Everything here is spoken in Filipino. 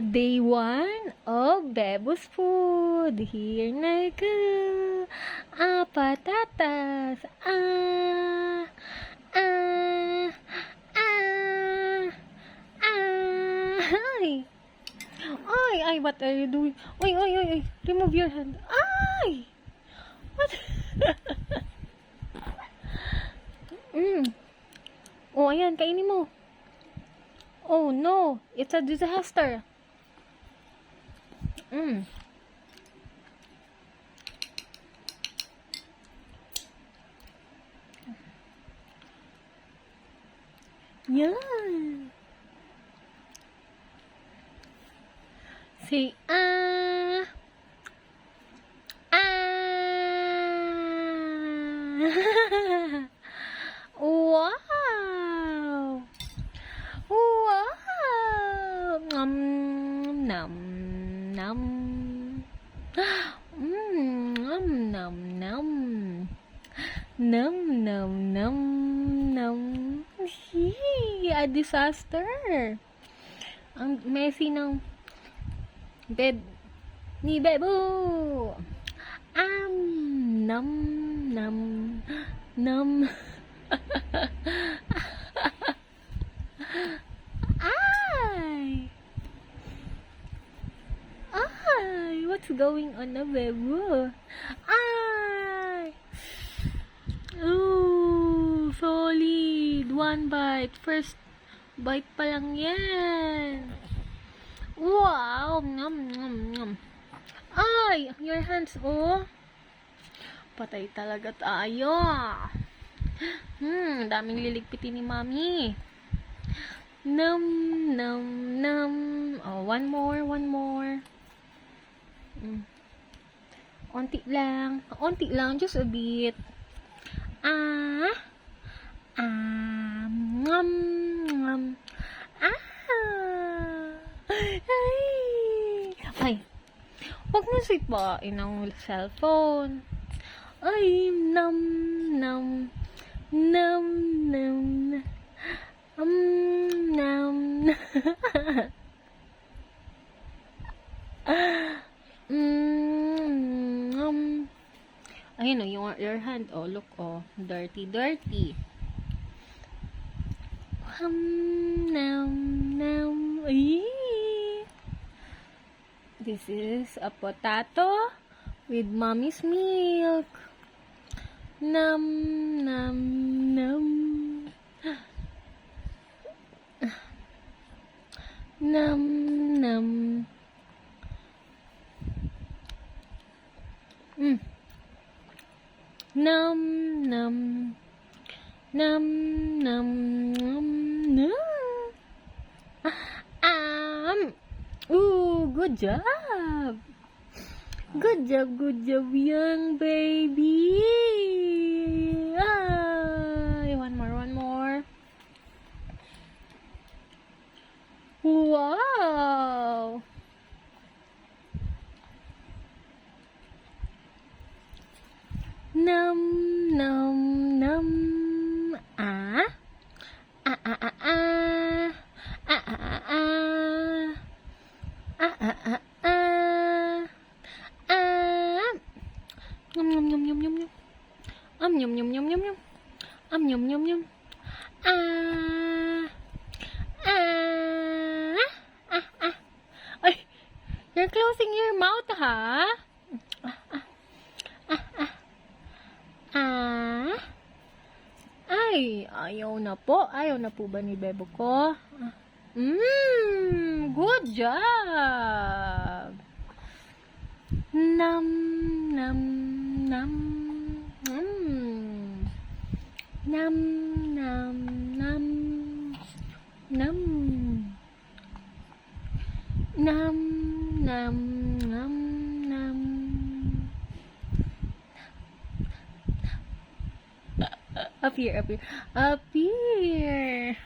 Day 1 of Bebo's food. Here na go. Patatas. Ay, what are you doing? Ay, remove your hand. Ay! What? Oh, ayan, kainin mo. Oh, no. It's a disaster. Yan. Say, Wow! Wow! Nom, nom, nom. Nom, nom, nom. Nom, nom, nom, nom. A disaster. Ang messy ng bed ni Bebo. Nom, nom, nom. What's going on na, Bebo? Oh, solid. One bite. First bite pa lang yan. Wow. Nom, nom, nom. Your hands, oh. Patay talaga tayo. Daming liligpitin ni Mami. Nom, nom, nom. Oh, one more. Onti lang, just a bit. Ngam, ngam. Ay, huwag mo sitbain ang cellphone. Ay, nam, nam, nam, nam, nam. Ayun, oh, your hand, oh, look, oh, dirty. Nam, nam, ay. This is a potato with Mommy's milk. Nam, nam, nam. Nam, nam. Nam, nam. Nam, nam, nam, nam. Ooh, good job. Good job, young baby. One more. Wow. Nam, nam, nam. Yum. Ay, you're closing your mouth, ha? Ay, ayaw na po ba ni Bebo ko? Good job. Nam, nam, nam. Nam, nam, nam. Nam. Nam, nam, nam, nam. Up here.